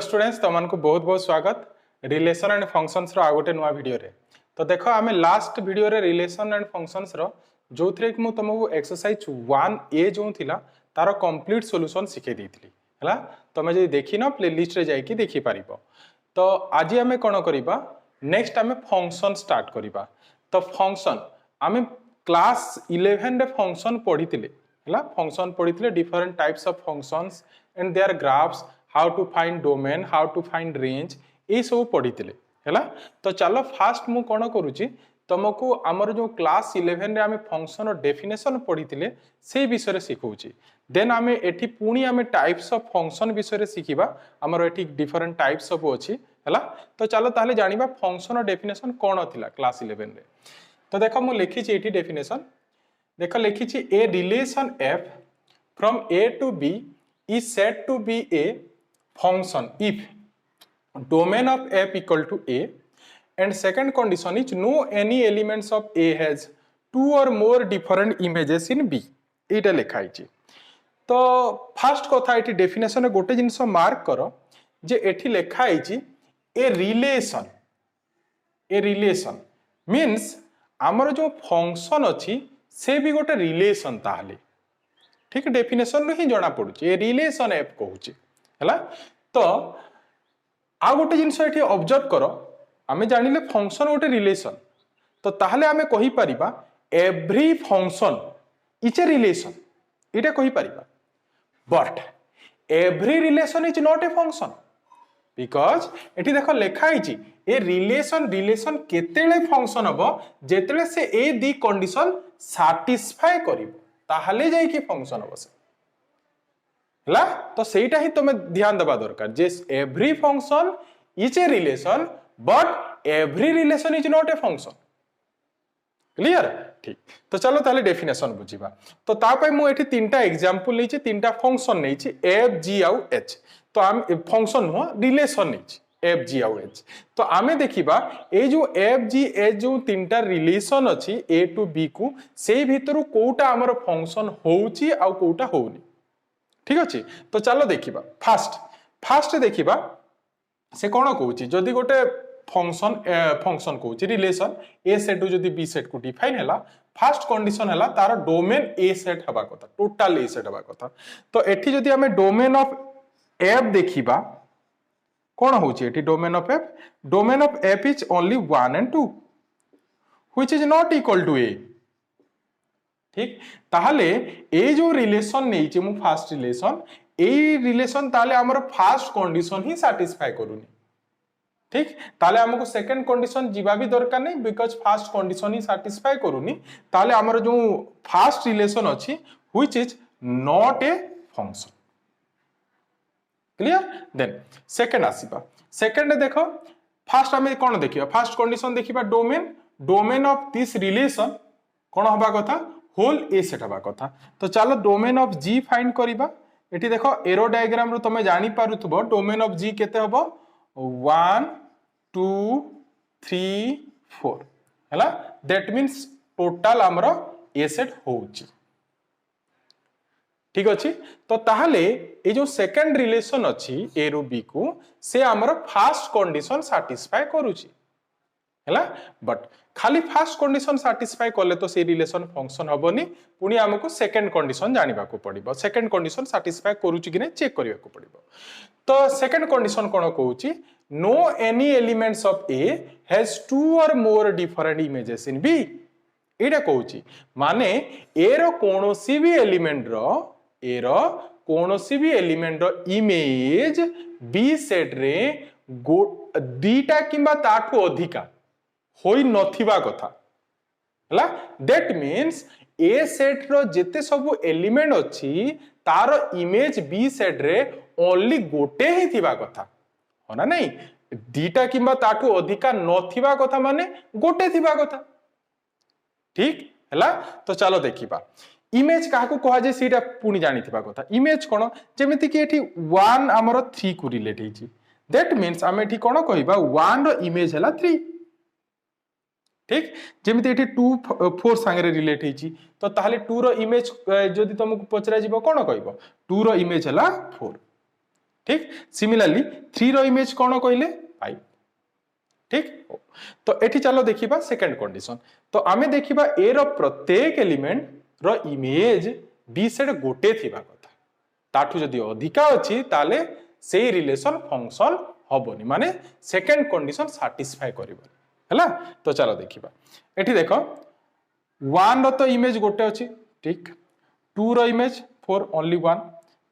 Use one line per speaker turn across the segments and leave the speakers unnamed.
Students तुमको बहुत बहुत स्वागत रिलेशन एंड फंक्शंस रो आ गोटे नुआ वीडियो रे। तो देख आम लास्ट वीडियो रे रिलेशन एंड फंक्शंस रो जो थे कि तुमको एक्सरसाइज 1A जो थिला तार कंप्लीट सॉल्यूशन शिखे देइथिली हला। तुम जे देखिन प्ले लिस्ट रे जाई कि देखि परिबो। तो आज आम कौन करबा नेक्स्ट आम फंक्शन स्टार्ट करबा। तो फंक्शन आम क्लास 11 रे फंक्शन पढ़ीथिले हला। फंक्शन पढ़ीथिले different types of functions and their graphs, how to find domain, how to find range, ये सब पढ़ीथिले हला। तो चलो फास्ट मु कोन करूची तुमको आमर जो क्लास 11 रे आमे फंक्शन और डेफिनेशन पढ़ीथिले से विषय रे सिखौची। देन आमे एठी पुणी आमे टाइप्स ऑफ फंक्शन विषय रे सिखिबा। आमर एठी डिफरेंट टाइप्स ऑफ अछि हला। तो चलो ताले जानिबा फंक्शन और डेफिनेशन कोन थिला क्लास 11 रे। तो देखो मु लिखी छी एठी डेफिनेशन। देखो लिखी छी a relation f from a to b is said to be a function if domain of f equal to a and second condition is no any elements of a has two or more different images in b। एटा लिखाई छी। तो first कथा एठी definition गोटे जिनस mark करो जे एठी लिखाई छी ए रिलेशन मीन्स आमर जो फंक्शन अछि से भी गोटे रिलेशन ताहले ठीक डेफिनेशन रो ही जना पड़ुची ए रिलेशन एफ कहूची हला। तो आ गोटे जिनस एठी ऑब्जर्व करो आमे जानिले फंक्शन गोटे रिलेशन। तो ताहले आमे कहि परिबा every function is a relation इटा कहि परिबा। But every relation is not a function because एठी देखो लिखाई छी ए रिलेशन केतेले फंक्शन हबो जेतेले से ए दी कंडीशन सैटिस्फाई करिवो ताहले जाई कि फंक्शन हबो से हला। तो सेटा ही तुम ध्यान देबा दरकार जे every function is a relation but every relation is not a function. Clear ठीक। तो चलो ताले डेफिनेशन बुझिबा। तो तापय मु एठी तीनटा एग्जांपल लेछि, तीनटा फंक्शन नेछि एफ जी आउ एच। तो आम फंक्शन हो रिलेशन नेछि एफ जी आउ एच। तो आमे देखिबा ए जो एफ जी एच जो तीनटा रिलेशन अछि ए टू बी को से भितरु कोटा हमर फंक्शन होउची आउ कोटा होउनी ठीक अछि। तो चलो देखिबा फास्ट देखिबा से कोन कहउची जदी गोटे फंक्शन कहउची रिलेशन ए सेट टू जदी बी सेट को डिफाइन हैला फर्स्ट कंडीशन हैला तार डोमेन ए सेट हबा कथा टोटल ए सेट हबा कथा। तो एठी जदी हमें डोमेन ऑफ एफ देखिबा कोन होउची एठी domain of F is only 1 and 2 which is not equal to A ठीक। ताहले ए जो रिलेशन नै जे मु फर्स्ट रिलेशन ताले हमर फर्स्ट कंडीशन ही सैटिस्फाई करूनी ठीक। ताले हमको सेकंड कंडीशन जीवा भी दरकार नहीं बिकॉज फर्स्ट कंडीशन ही सैटिस्फाई करूनी ताले हमर जो फर्स्ट रिलेशन अछि which is not a function. Clear. Then second आसीबा। सेकंड देखो फर्स्ट हमें कोन देखिबा फर्स्ट कंडीशन देखिबा डोमेन ऑफ दिस रिलेशन कोन होबा कथा होल ए सेट हबा कथा। तो चलो डोमेन ऑफ जी फाइंड करिबा। एठी देखो एरो डायग्राम रो तमे जानि पारुथबो डोमेन ऑफ जी केते हबो 1 2 3 4 हैला। दैट मींस टोटल हमरो ए सेट होउची ठीक अछि। तो ताहले ए जो सेकंड रिलेशन अछि ए रो बी को से हमरो फर्स्ट कंडीशन सैटिस्फाई करूची हैला। बट खाली फर्स्ट कंडीशन सैटिस्फाई करले तो से रिलेशन फंक्शन हबोनी पुनी हमको सेकंड कंडीशन जानिबा को पड़िबो सेकंड कंडीशन सैटिस्फाई करूची कि नै चेक करिया को पड़िबो। तो सेकंड कंडीशन कोन कहूची no any elements of A has two or more different images in B. एटा कहूची माने ए रो कोनोसी भी एलिमेंट रो इमेज बी सेट रे दीटा किंबा ताठू अधिका होई नथिबा कथा हला। दैट मीन्स ए सेट रो जेते सब एलिमेंट अछि तार इमेज बी सेट रे ओनली गोटे ही थिबा कथा होना नहीं दीटा किंबा ताठू अधिका नथिबा कथा माने गोटे थिबा कथा ठीक हला। तो चलो देखिबा इमेज काहाकू कहा जे सीटा पुनी जानि थिबा कथा। इमेज कोन जेमिति कि एठी 1 हमरो 3 को रिलेट हिची दैट मीन्स हम एठी कोन कहिबा 1 रो इमेज हला 3 ठीक। जेमिति एठी 2 4 संगे रिलेट हिची तो ताहले 2 रो इमेज जदी तुमको पचरा जिवो कोन कहइबो 2 रो इमेज हला 4 ठीक सिमिलरली 3 रो इमेज कौन कहले 5 ठीक तो एठी चलो देखिबा सेकंड कंडीशन तो आमे देखिबा ए रो प्रत्येक एलिमेंट रो इमेज बी सेड गोटे थिबा कथा ताठू जदी अधिका अछि ताले सेही रिलेशन फंक्शन हबोनी माने सेकंड कंडीशन सैटिस्फाई करबो हैला तो चलो देखिबा एठी देखो 1 रो तो इमेज गोटे अछि ठीक 2 रो इमेज 4 ओनली 1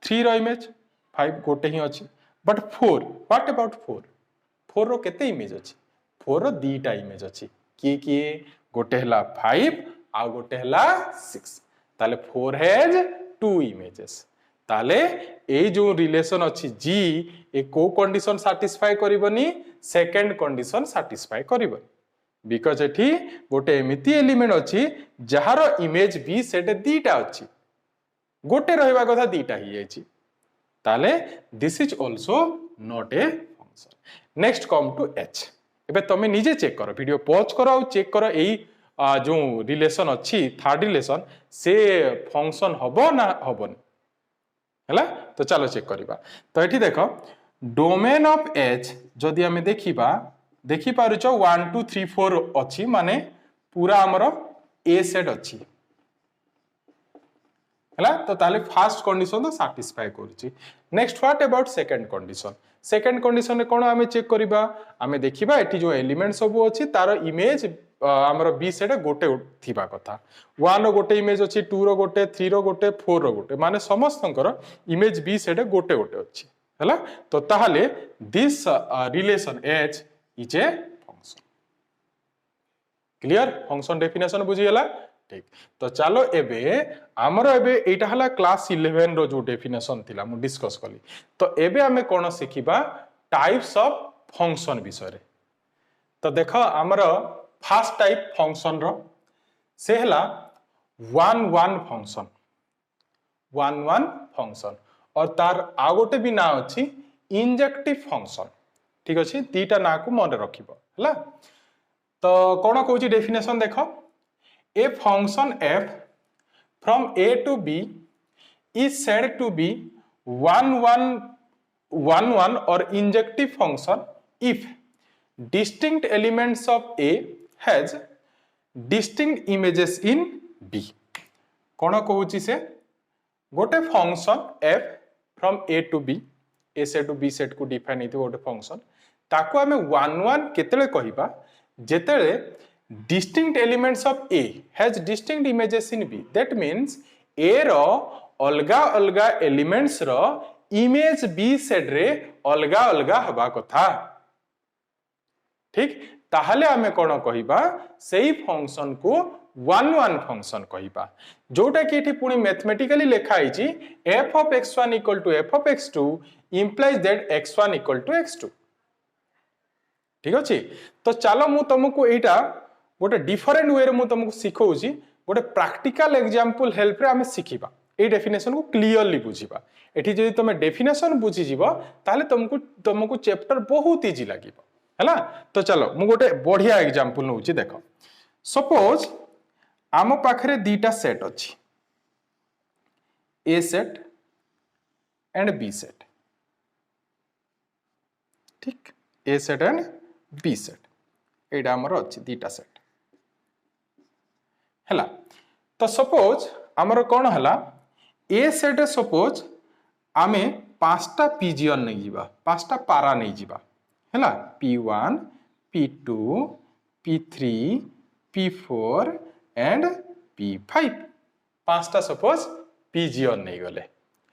3 रो इमेज 5 गोटे ही अछि बट 4 व्हाट अबाउट 4 4 रो केते इमेज अछि 4 रो दीटा इमेज अछि किए गोटे हला 5 आ गोटे हला 6 ताले 4 हैज 2 इमेजेस ताले ए जो रिलेशन अछि जी ए को कंडीशन सैटिस्फाई करबनी सेकंड कंडीशन सैटिस्फाई करबनी बिकॉज एठी गोटे एमिति एलिमेंट अछि जहार इमेज बी सेट दीटा अछि गोटे रहबा कथा दीटा ही अछि ताले this is also not a function next come to h एबे तमे निजे चेक करो वीडियो पॉज करो और चेक करो एई जो रिलेशन अछि थर्ड रिलेशन से फंक्शन हबो ना हबोनी हैला तो चलो चेक करिबा तो एठी देखो डोमेन ऑफ एच जदि हमें देखिबा देखि पारुछ 1 2 3 4 अछि माने पूरा हमरो ए सेट अछि हैला तो ताले फर्स्ट कंडीशन तो सैटिस्फाई करछि next what about second condition रे कोन हमें चेक करिबा हमें देखिबा एठी जो एलिमेंट सब अछि तार इमेज हमरो बी सेट गोटे थिबा कथा 1 रो गोटे इमेज अछि 2 रो गोटे 3 रो गोटे 4 रो गोटे माने समस्तंकर इमेज बी सेट गोटे गोटे अछि हैला तो ताहाले this relation H is a function clear function definition बुझी गेला ठीक तो चलो एबे हमरो एबे एटा हला क्लास 11 रो जो डेफिनेशन थिला मु डिस्कस कली तो एबे हमें कोन सिखिबा टाइप्स ऑफ फंक्शन विषय रे तो देखो हमरो फर्स्ट टाइप फंक्शन रो से हला 1 1 फंक्शन और तार आ गोटे भी ना अछि इंजेक्टिव फंक्शन ठीक अछि तीटा ना को मन रखिबो हला तो कोन कहूची डेफिनेशन देखो a function f from a to b is said to be 1 1 or injective function if distinct elements of a has distinct images in b कोन कहूची से गोटे function f from a to b a set to b set को define हेतु गोटे function ताको हमें 1 1 केतले कहिबा जेतेले distinct elements of A has distinct images in B. That means A रो अलगा अलगा elements रो image B set रे अलगा अलगा हबा कथा ठीक ताहले हमें कोन कहिबा सेही फंक्शन को 1 1 फंक्शन कहिबा जोटा कि एठी पुनी मैथमेटिकली लिखा आइची f of x1 equal to f of x2 implies that x1 equal to x2 ठीक अछि तो चलो मु तुमको एटा गोटे डिफरेंट वे रे मु तुमको सिखौची गोटे प्रैक्टिकल एग्जांपल हेल्प रे हमें सिखिबा ए डेफिनेशन को क्लियरली बुझिबा एठी जदि तुम डेफिनेशन बुझि जिवो ताले तुमको चैप्टर बहुत इजी लागिबो हैला तो चलो मु गोटे बढ़िया एग्जांपल नउची देखो सपोज आम पाखरे दीटा सेट अछि ए सेट एंड बी सेट ठीक ए सेट एंड बी सेट एटा हमर अछि दीटा सेट हैला तो सपोज हमर कोन हला ए सेट सपोज आमे पांचटा पीजियन नै जिबा पांचटा पारा नै जिबा हैला p1 p2 p3 p4 and p5 पांचटा suppose pigeon नै गले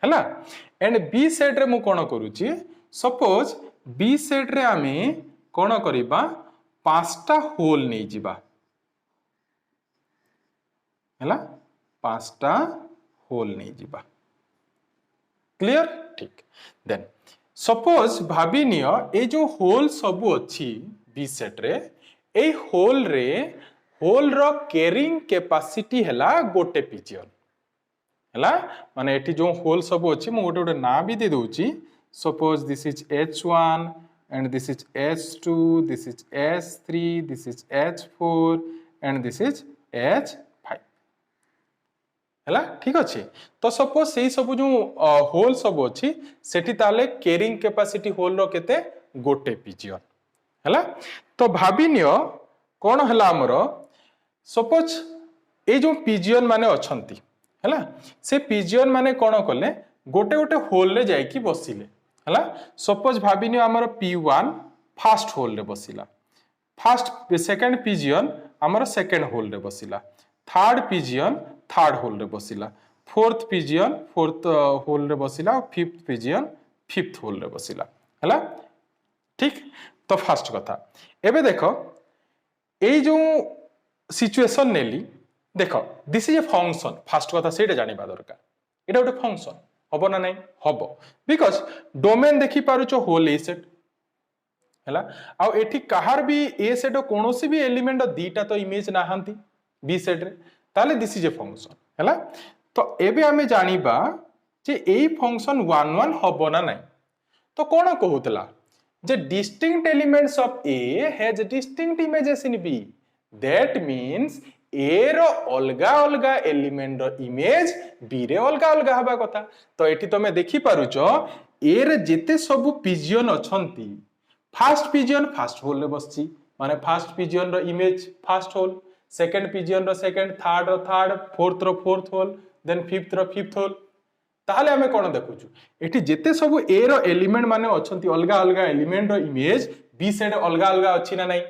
हैला एंड बी सेट रे मु कोन करूची सपोज बी सेट रे आमे कोन करिबा पांचटा होल नै जिबा हैला पांचटा होल नहीं जिबा क्लियर ठीक देन सपोज भाबी नियो ए जो होल सब अछि बी सेट रे ए होल रो कैरिंग कैपेसिटी हैला गोटे पीजियन हैला माने एठी जो होल सब अछि मु गोटे गोटे ना भी दे दोची suppose this is h1 and this is h2 this is h3 this is h4 and this is h5 हैला ठीक अच्छे तो सपोज से सब जो होल सब अच्छी सेठी ताले कैरिंग कैपेसिटी होल रो केते गोटे पिजियन हैला तो भाबी नियो कोन हला हमर सपोज ए जो पिजियन माने अछंती हैला से पिजियन माने कोन कले गोटे गोटे होल रे जाई की बसिले हैला सपोज भाबी नियो हमर P1 फर्स्ट होल रे बसिला फर्स्ट सेकंड पिजियन हमर सेकंड होल रे बसिला थर्ड पिजियन थर्ड होल रे बसिला फोर्थ पिजियन फोर्थ होल रे बसिला फिफ्थ पिजियन फिफ्थ होल रे बसिला हैला ठीक तो फर्स्ट कथा एबे देखो ए जो सिचुएशन नेली देखो this is a function first कथा सेटा जानिबा दरकार एटा गोटे फंक्शन हबो ना नहीं हबो बिकॉज डोमेन देखि पारुचो होल ए सेट हैला आ एठी कहार भी ए सेट कोनोसी भी एलिमेंट दीटा तो इमेज नाहंती बी सेट रे ताले दिस इज ए फंक्शन हैला तो एबे हमें जानिबा जे एई फंक्शन 1 1 हबो ना नहीं तो कोन कहउतला जे distinct elements of A has distinct images in B that means A रो अलगा अलगा एलिमेंट रो इमेज बी रे अलगा अलगा हबा कथा तो एठी तमे देखि पारुचो ए रे जेते सब पिजियन अछंती फर्स्ट पिजियन फर्स्ट होल रे बसची माने फर्स्ट पिजियन रो image first hole second pigeon रो सेकंड थर्ड रो थर्ड फोर्थ रो फोर्थ होल देन फिफ्थ रो फिफ्थ होल ताहले हमें कोन देखुछु एठी जेते सब ए रो एलिमेंट माने अछंती अलगा अलगा एलिमेंट रो इमेज बी साइड अलगा अलगा अछि ना नहीं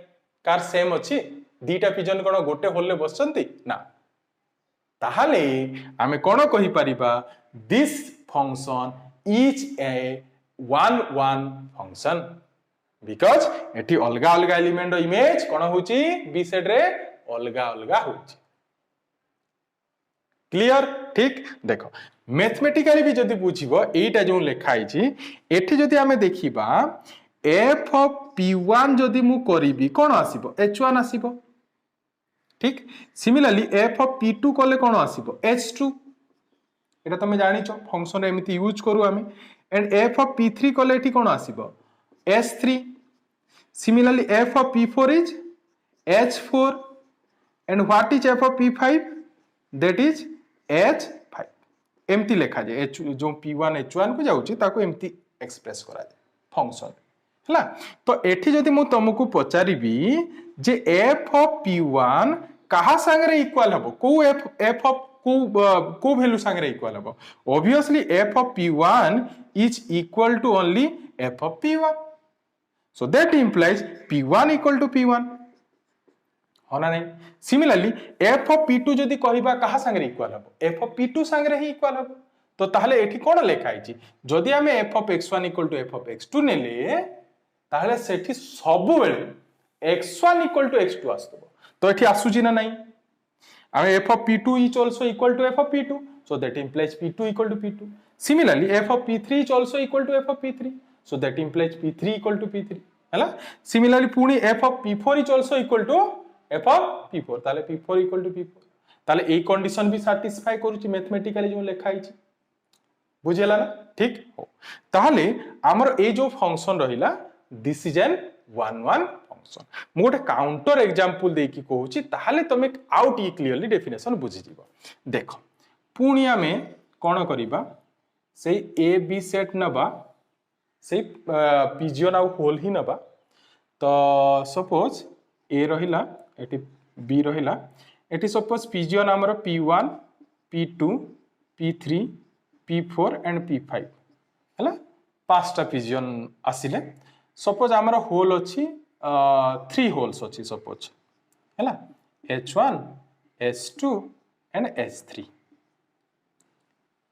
कार सेम अछि दीटा पिजन कोन गोटे होल रे बसचंती ना ताहले हमें कोन कहि परिबा this function is a 1 1 function because एठी अलगा अलगा एलिमेंट रो इमेज कोन होची बी साइड रे अलगा अलगा होची क्लियर ठीक देखो मैथमेटिकली भी जदि बुझिबो एटा जो लिखाई छी एठी जदि हमें देखिबा f of p1 जदि मु करिबी कोन आसीबो h1 आसीबो ठीक सिमिलरली f of p2 कले कोन आसीबो h2 एटा तमे जानि छ फंक्शन एमिति यूज करू हमें एंड f of p3 कले एठी कोन आसीबो h3 similarly f of p4 is h4 and what is f of p5 that is h5 एमती लिखा जाए जो p1 h1 को जाउची ताको एमती एक्सप्रेस करा जाए फंक्शन हला तो एठी जदि मु तुमको पचारिबी जे f ऑफ p1 कहा संगे इक्वल हबो को f ऑफ को वैल्यू संगे इक्वल हबो obviously f of p1 is equal to only f of p1 so that implies p1 equal to p1 होना नहीं सिमिलरली f ऑफ p2 जदि कहिबा कहा संगे इक्वल हबो f ऑफ p2 संगे ही इक्वल हबो तो ताहले एठी कोन लेखाई छी जदि हमें f of x1 equal to f of x2 नेले ताहले सेठी सब बेले x1 इक्वल टू x2 आस्तबो तो एठी आसुची ना नहीं हमें f of p2 is also equal to f of p2 so that implies p2 equal to p2 similarly f of p3 is also equal to f of p3 so that implies p3 equal to p3 हैला similarly पुनी f of p4 is also equal to f of p4 ताले p4 equal to p4 ताले a condition भी satisfy करूची mathematically जो लिखाई छी बुझेला ना ठीक हो ताले हमर ए जो फंक्शन रहिला दिस इज एन 1 1 फंक्शन मु गोटे काउंटर एग्जांपल दे की कहूची ताले तमे आउट ई क्लियरली डेफिनेशन बुझी जीवो देखो पुनी हमें कोन करिबा सेई ए बी सेट नबा सेई पिजियन आ होल ही नबा तो सपोज ए रहिला एटी बी रहिला एटी सपोज पिजियन हमर p1 p2 p3 p4 and p5 हैला पांचटा पिजियन आसिले सपोज हमर होल अछि 3 होल्स अछि सपोज हैला h1 h2 एंड h3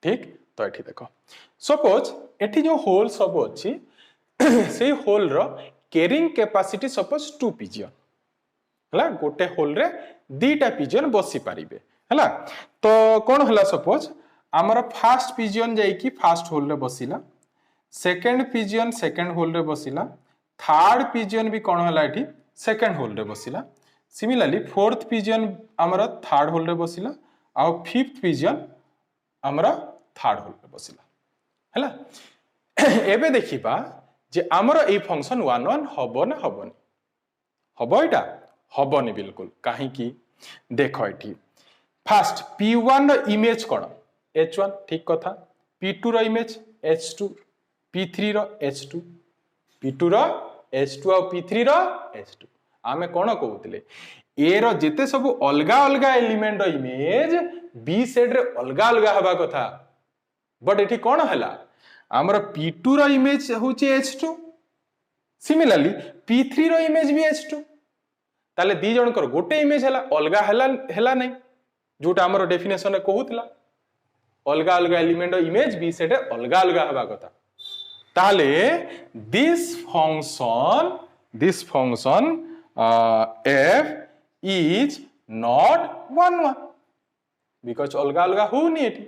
ठीक तो एठी देखो सपोज एठी जो होल सब अछि से होल रो कैरिंग कैपेसिटी सपोज 2 पिजियन हला गोटे होल रे दीटा पिजियन बसी पारिबे हला तो कोन हला सपोज हमर फर्स्ट पिजियन जाई की फर्स्ट होल रे बसिला सेकंड पिजियन सेकंड होल रे बसिला थर्ड पिजियन भी कोन हला एठी सेकंड होल रे बसिला सिमिलरली फोर्थ पिजियन हमर थर्ड होल रे बसिला आ फिफ्थ पिजियन हमर थर्ड होल रे बसिला हला एबे देखिबा जे हमर ए फंक्शन 1 1 हबो ना हबोनी हबो एटा हबोनी बिल्कुल काहे की देखो एठी फास्ट P1 रो इमेज कौन H1 ठीक कथा P2 रो इमेज H2 P3 रो H2 P2 रो H2 और P3 रो H2 आमे कौन कहउतले ए रो जेते सब अलगा अलगा एलिमेंट रो इमेज B सेट रे अलगा अलगा हबा कथा बट एठी कौन हला हमर P2 रो इमेज होची H2 सिमिलरली P3 रो इमेज भी H2 ताले दी जण कर गोटे इमेज हला अलगा हला नहीं जोटा हमर डेफिनेशन रे कहउतला अलगा अलगा एलिमेंट इमेज बी सेट अलगा अलगा हबा कथा ताले this function f is not 1 1 because अलगा अलगा होनी एठी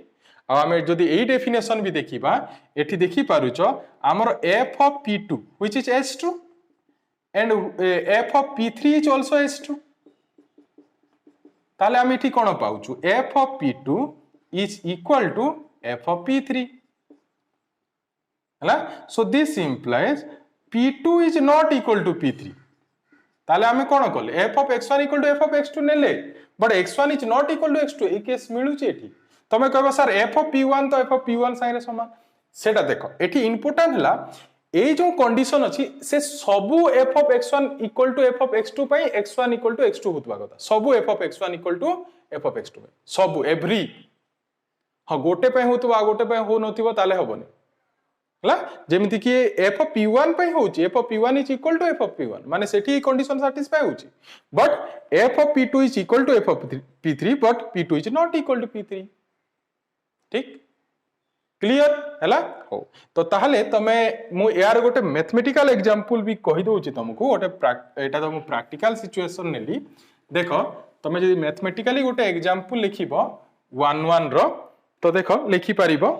आ हमें जदी एई डेफिनेशन भी देखिबा एठी देखि पारुचो हमर f of p2 which is h2 and f of p3 is also h2 ताले हम एठी कोन पाउचु f of p2 is equal to f of p3 हला so this implies p2 is not equal to p3 ताले हमें कोन कहले f of x1 equal to f of x2 नेले but x1 is not equal to x2 ए case मिलुची एठी तमे कहबो सर f of p1 तो f of p1 साइरे समान सेटा देखो एठी इंपोर्टेंट हला ए जो कंडीशन अछि से सबु f of x1 equal to f of x2 पई x1 equal to x2 होतबा कथा सबु f of x1 equal to f of x2 सबु एवरी हां गोटे पई होतबा गोटे पई हो नथिबो ताले हबोनी हला जेमिति कि f of p1 पई होची f of p1 is equal to f of p1 माने सेठी कंडीशन सैटिस्फाई होची but f of p2 is equal to f of p3 but p2 is not equal to p3 ठीक clear हैला हो तो ताहले तमे मु यार गोटे मैथमेटिकल एग्जांपल भी कहि दोउची तुमको गोटे एटा तो मु प्रैक्टिकल सिचुएशन नेली देखो तमे जदी मैथमेटिकली गोटे एग्जांपल लिखिबो 1 1 रो तो देखो लिखि परिबो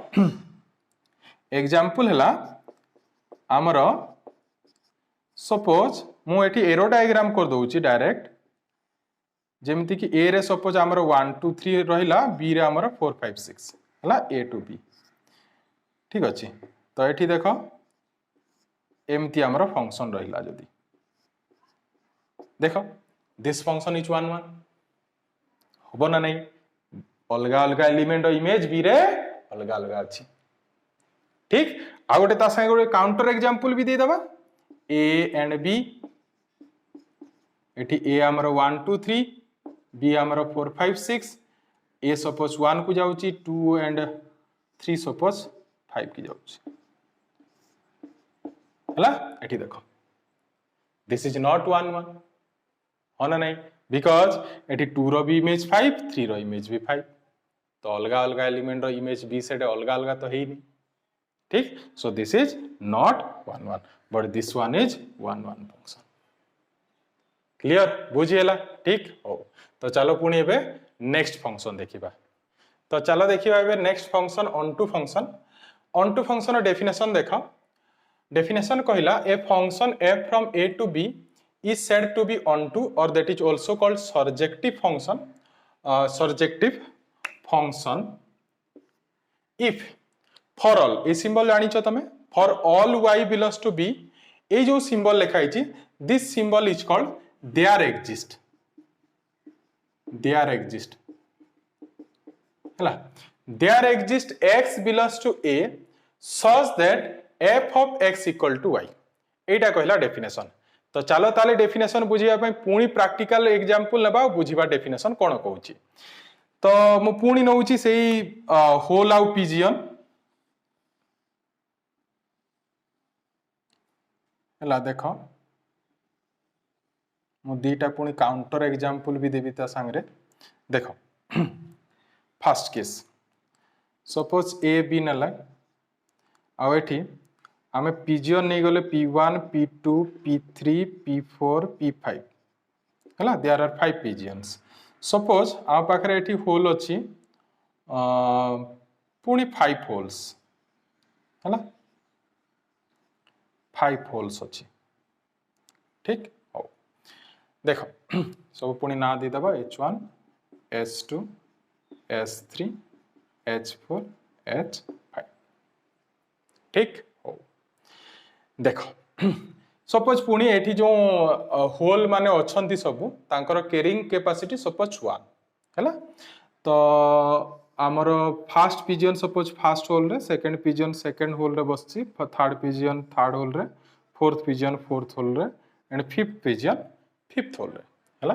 एग्जांपल हला हमरो सपोज मु एठी एरो डायग्राम कर दोउची डायरेक्ट जेमिति कि ए रे सपोज हमरो 1 2 3 रहिला बी रे हमरो 4 5 6 हला a to b ठीक अछि तो एठी देखो एमती हमरो फंक्शन रहिला जदी देखो दिस फंक्शन इज 1 1 होबो ना नहीं अलगा अलगा एलिमेंट इमेज बी रे अलगा अलगा अछि ठीक आ गोटे ता संगे गोटे काउंटर एग्जांपल भी दे दबा a एंड b एठी a हमरो 1 2 3 b हमरो 4 5 6 a सपोज 1 को जाउची 2 एंड 3 सपोज 5 की जाउची हला एठी देखो दिस इज नॉट 1 1 होना नहीं बिकॉज़ एठी 2 रो भी इमेज 5 3 रो इमेज भी 5 तो अलगा अलगा एलिमेंट रो इमेज b सेट अलगा अलगा तो है ही नहीं ठीक so this is not 1 1 but this one is 1 1 function clear बुझिएला ठीक हो तो चलो पुणी एबे नेक्स्ट फंक्शन देखिबा तो चलो देखिबा एबे next function onto function definition देखो डेफिनेशन कहला a function f from a to b is said to be onto or that is also called surjective function if for all a symbol जानि छ तमे for all y belongs to b ए जो symbol लिखाई छी this symbol is called there exist हला there exist x belongs to a such that f of x equal to y एटा कहला definition तो चलो ताले डेफिनेशन बुझिया पई पूणी प्रैक्टिकल एग्जांपल लेबा बुझिबा डेफिनेशन कोन कहूची तो मु पूणी नउची सेही होल आउ पिजियन हला देखो मु दीटा पुणी काउंटर एग्जांपल भी देबी ता संगरे देखो first case suppose A B नला आ एठी हमें पिजियन नहीं गले p1 p2 p3 p4 p5 हला देयर आर 5 पिजियंस सपोज आ पाखरे एठी होल अछि पुणी 5 होल्स हला 5 होल्स अछि ठीक हो देखो सब पुणी ना दे दबा h1 h2 h3 h4 h5 ठीक हो देखो सपोज पुणी एठी जो होल माने अछंती सब तांकर कैरिंग कैपेसिटी सपोज 1 हैला तो आमर first pigeon suppose first hole रे, सेकंड पिजन सेकंड होल रे बसची, थर्ड पिजन थर्ड होल रे, फोर्थ पिजन फोर्थ होल रे and fifth pigeon fifth hole रे हला।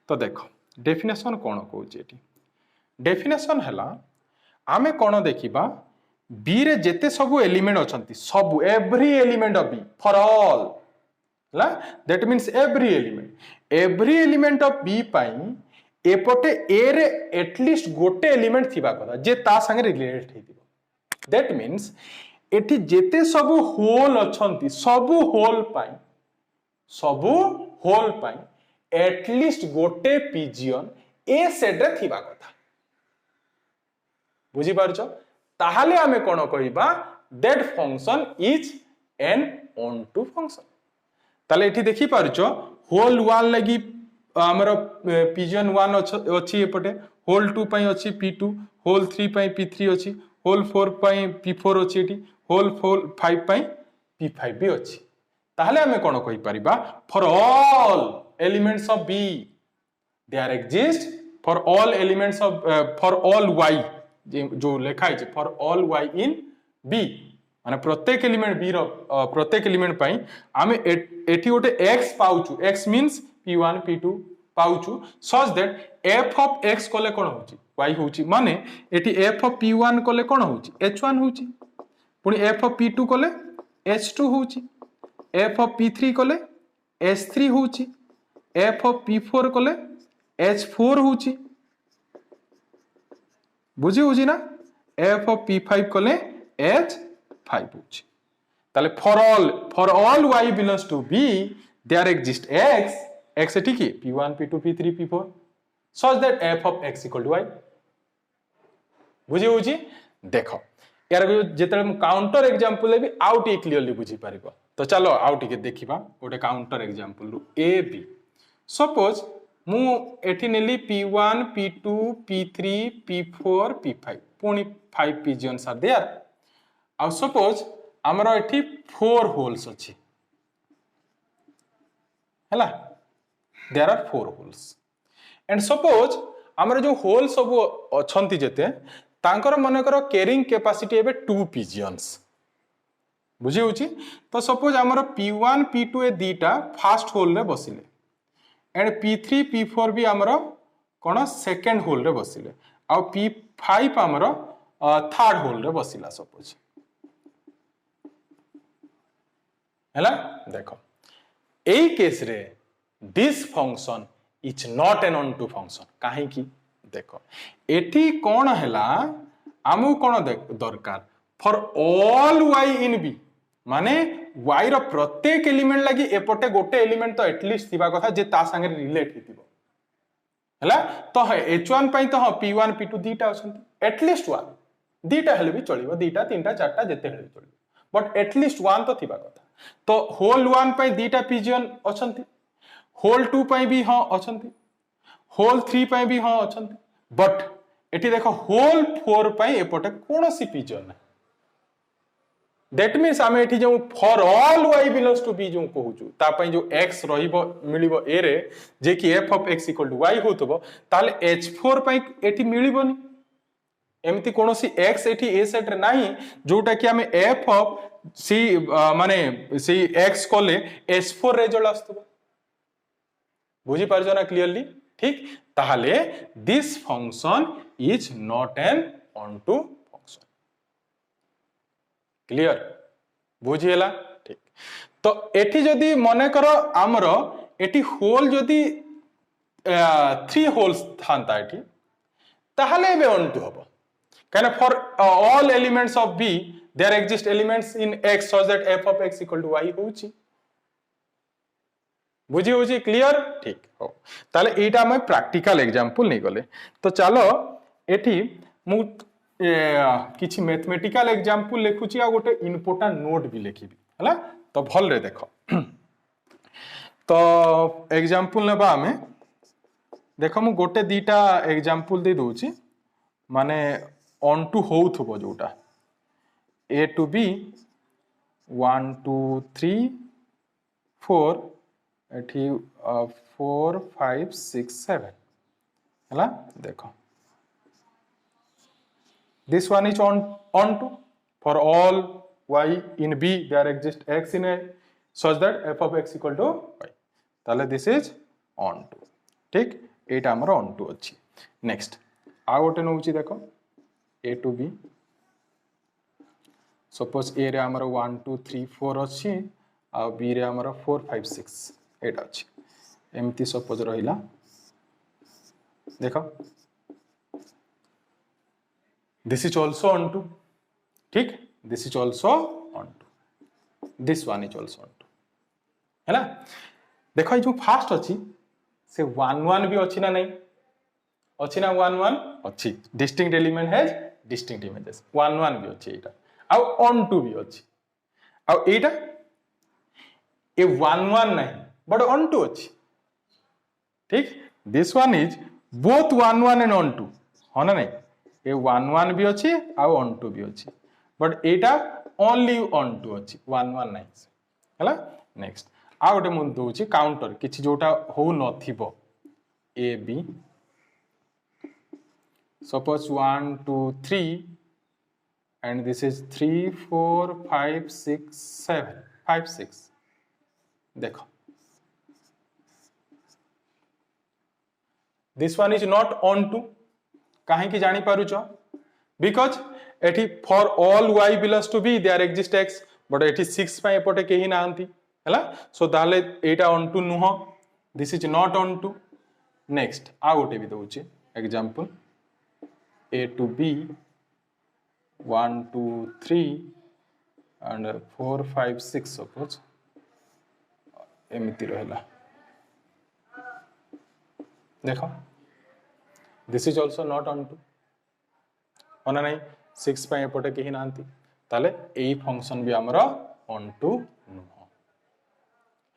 तो देखो डेफिनेशन कौन कहूँ ये डेफिनेशन है आमे कौन देखा बी रे जेते सबू एलिमेंट अच्छा सबू every element of B for all that means every element of B पाई एपटे ए रे एटलिस्ट गोटे एलिमेंट थिबा कथा जे ता संगे रिलेटेड हेतिबो। दैट मीन्स एठी जेते सबू होल अछंती सबू होल पाई एटलिस्ट गोटे पिजियन ए सेट रे थिबा कथा। बुझी पारछो ताहाले आमे कोन कहिबा that function is an onto function. ताले एठी देखि पारछो होल 1 लगी आमर पिजन 1 अच्छी एपटे, होल 2 पाई अच्छी P2, होल 3 पाई P3 अच्छी, होल 4 पाई P4 अच्छी एठी, होल 5 पाई P5 भी अच्छी। ताहले हमें कौन कहि परिबा for all elements of B there exist for all elements of for all Y जो लिखा है for all Y in B माने प्रत्येक एलिमेंट B रो प्रत्येक एलिमेंट पाई आमे एठी गोटे x पाउचु, x मींस P1 P2 पाउचु such that f of x कोले कोन होची y होची माने एठी f ऑफ P1 कोले कोन होची h1 होची, पुनी f ऑफ P2 कोले h2 होची, f ऑफ P3 कोले h3 होची, f ऑफ P4 कोले h4 होची। बुझी होची ना f ऑफ P5 कोले h5 होची। ताले for all y belongs to B there exist x ठीक है P1 P2 P3 P4 such that f of x equal to y। बुझी होची देखो यार जेतले काउंटर एग्जांपल लेबी आउट ए क्लियरली बुझी परिबो। तो चलो आउट के देखिबा गोटे काउंटर एग्जांपल रु a b सपोज मु एठी नेली P1 P2 P3 P4 P5 पुनी 5 पिजन्स आर देयर आ सपोज हमरो एठी 4 होल्स अछि हैला there are 4 holes and suppose हमर जो होल सब अछंती जेते तांकर मन कर कैरिंग कैपेसिटी एबे 2 पिजन्स। बुझी होची तो सपोज हमर P1 P2 ए दीटा फर्स्ट होल रे बसिले एंड P3 P4 भी हमर कोन सेकंड होल रे बसिले आ P5 हमर थर्ड होल रे बसिला सपोज हैला। देखो एई केस रे this function is not an onto function काहे की देखो एठी कोन हैला आमु कोन दरकार for all y in B माने y रो प्रत्येक एलिमेंट लागि एपटे गोटे एलिमेंट तो एटलीस्ट थिबा कथा जे ता संगे रिलेट हितिबो हैला। तो h1 पई तो P1 P2 दीटा अछंती एटलीस्ट 1 दीटा हेले भी चलिबो दीटा तीनटा चारटा जेते हेले चलिबो बट एटलीस्ट 1 तो थिबा कथा। तो होल 1 पई दीटा पिजन अछंती, होल 2 पाई भी हाँ अछंती, होल 3 पाई भी हाँ अछंती बट एठी देखो होल 4 पाई एपटे कोनोसी पिजन नै। दैट मींस आमे एठी जो for all y belongs to b जो कहूचु ता पई जो x रहिबो मिलिबो a रे जे कि f of x equal to y होतबो ताले h4 पई एठी मिलिबोनी एमती कोनोसी x एठी a सेट रे नाही जोटा कि आमे f ऑफ c माने सी x कोले h4 रिजल्ट आस्तबो। बुझी पारजो ना क्लियरली ठीक ताहले this function is not an onto function. Clear बुझीला ठीक। तो एठी जदी मने करो आमरो एठी होल जदी 3 होल्स थांता एठी ताहले एबे ऑनटू हबो काना for all elements of B there exist elements in x such that f of x equal to y होची। बुझी होची क्लियर ठीक हो ताले एटा मैं प्रैक्टिकल एग्जांपल नहीं गले। तो चलो एठी मु किछि मैथमेटिकल एग्जांपल लिखुची आ गोटे इंपोर्टेंट नोट भी लिखिबी हला। तो भल रे देखो तो एग्जांपल नेबा हमें देखो मु गोटे दीटा एग्जांपल दे दोची माने ऑन टू होउथबो जोटा a to b 1 2 3 4 एठी 4 5 6 7 हला। देखो This one is onto. For all y in B, there exists x in A, such that f of x equal to y. ताले this is onto. ठीक, एटा हमर onto अछि. Next, आ गोटे नउची देखो A to B. Suppose A रे हमर 1 2 3 4 अछि आ B रे हमर 4 5 6 एटा अछि. एमती सपोज रहिला. देखो this is also onto. ठीक, this is also onto. This one is also onto. है ना. देखो जो फास्ट अछि से 1 1 भी अछि ना नहीं, अछि ना 1 1 अछि. Distinct element has distinct images. 1 1 भी अछि एटा. आ onto भी अछि. आ एटा ए 1 1 नहीं बट onto अछि. ठीक, this one is both 1 1 and onto. हो ना नहीं, ए 1 1 भी अछि आ onto भी अछि. बट एटा only onto अछि, 1 1 नहीं. हैला. नेक्स्ट आ गोटे मु दोछि काउंटर किछि जोटा हो नथिबो A B. Suppose 1 2 3 and this is 3 4 5 6 7 5 6. देखो this one is not onto. काहे कि जानि पारुचो, because एठी for all y belongs to B there exists x, but एठी 6 पय एपटे केही नांती हैला. सो ताले एटा onto नुह, this is not onto. Next आ गोटे भी दोछि example A to B 1 2 3 and 4 5 6 suppose एमिति रहला. देखो this is also not onto. होना नहीं, 6 पय एपटे केही नांती ताले एई फंक्शन भी हमर onto नुह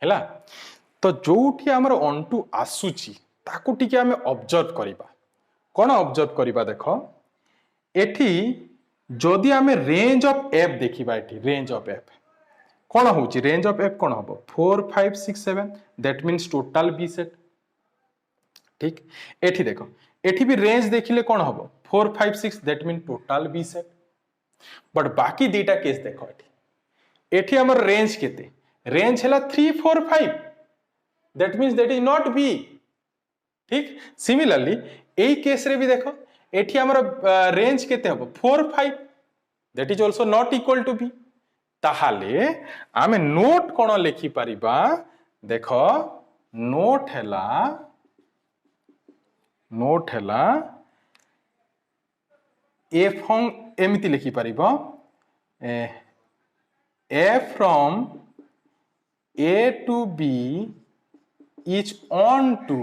हैला. तो जोठी हमर onto आसुची ताकू टिके हमें ऑब्जर्व करिबा. कोन ऑब्जर्व करिबा देखो एठी जदि हमें रेंज ऑफ f देखिबा. एठी रेंज ऑफ f कोन होची, रेंज ऑफ f कोन हबो 4 5 6 7, that means total b set. ठीक, एठी देखो एठी भी रेंज देखिले कोन हबो 4 5 6, that mean total b set. But बाकी दीटा केस देखो एठी हमर रेंज केते, रेंज हैला 3 4 5, that means that is not b. ठीक, सिमिलरली एई केस रे भी देखो एठी हमर रेंज केते हबो 4 5, that is also not equal to b. ताहाले आमे नोट कोन लिखि परिबा. देखो नोट हैला a from एमिति लिखि परिबो a from A to B is onto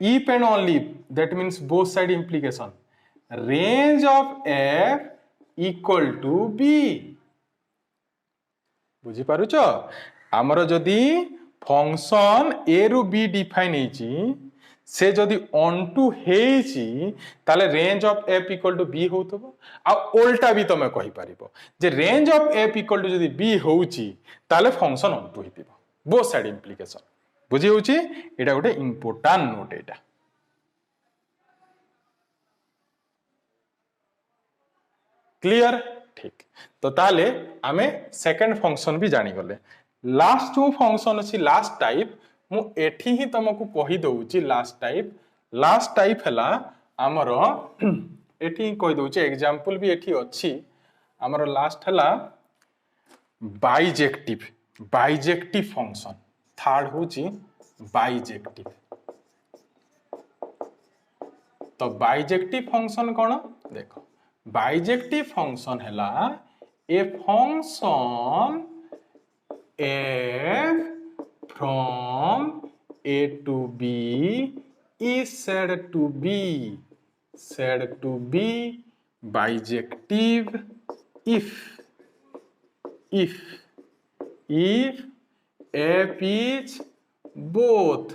if and only, that means both side implication, range of f equal to b. बुझी पारुचो, हमरो जदि फंक्शन a रु b डिफाइन हेची से जदि onto हेची ताले range of f equal to b होतबो. आ उल्टा भी तमे कहि परिबो जे range of f equal to जदि b होउची ताले फंक्शन onto हेतिबो. बोथ साइड इम्प्लिकेशन बुझी होउची. एटा गोटे इंपोर्टेंट नोट. एटा क्लियर. ठीक, तो ताले आमे सेकंड फंक्शन भी जानि गले. लास्ट जो फंक्शन अछि लास्ट टाइप मु एठी ही तमको कहि दउची. लास्ट टाइप हला हमरो एठी कहि दउची. एग्जांपल भी एठी अछि. हमरो लास्ट हला बाइजेक्टिव फंक्शन. थर्ड होची बाइजेक्टिव. तो बाइजेक्टिव फंक्शन कोन देखो, बाइजेक्टिव फंक्शन हैला ए function f from A to B is said to be bijective if f is both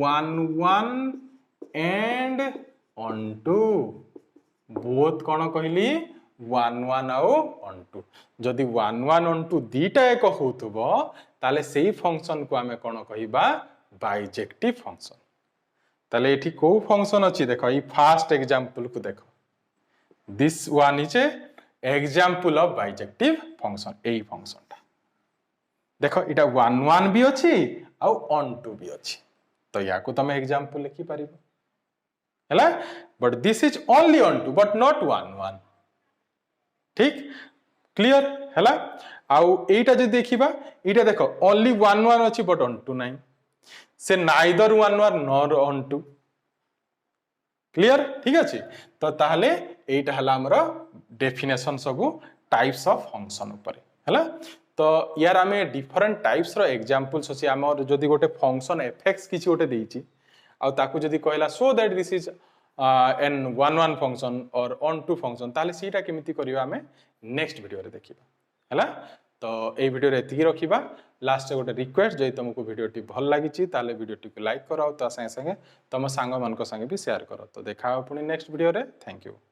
1 1 and onto. both कोन कहली 1 1 आउ onto. जदि 1 1 onto दीटा एक होतबो ताले सेही फंक्शन को हमें कोन कहिबा बाइजेक्टिव फंक्शन. ताले एठी को फंक्शन अछि देखो ई फर्स्ट एग्जांपल को देखो this one is a example of bijective function AE function टा देखो इटा 1 1 भी अछि आ ऑन टू भी अछि तो या को तुम एग्जांपल लिखि परिबो हैला but this is only onto but not 1 1 ठीक क्लियर हैला आउ एटा जे देखिबा एटा देखो ओनली 1 1 अछि बट ऑन टू नाही से neither 1 1 nor onto clear ठीक अछि तो ताहले एटा हला हमर डेफिनेशन सब टाइप्स ऑफ फंक्शन ऊपर हैला तो यार आमे डिफरेंट टाइप्स रो एग्जांपल्स अछि हमर जदी गोटे फंक्शन एफएक्स किछि गोटे देइछि आ ताकू जदी कहला so that this is an 1 1 function और ऑन टू फंक्शन ताले सीटा केमिति करिवा हमें नेक्स्ट वीडियो रे देखिबा हैला तो ए वीडियो रे एतिकी रखिबा लास्ट गोटे रिक्वेस्ट जे तुमको वीडियो टी भल लागिछि ताले वीडियो टी को लाइक करो ता संगे संगे तम सांग मन को संगे भी शेयर करो तो देखा पुनी नेक्स्ट वीडियो रे थैंक यू।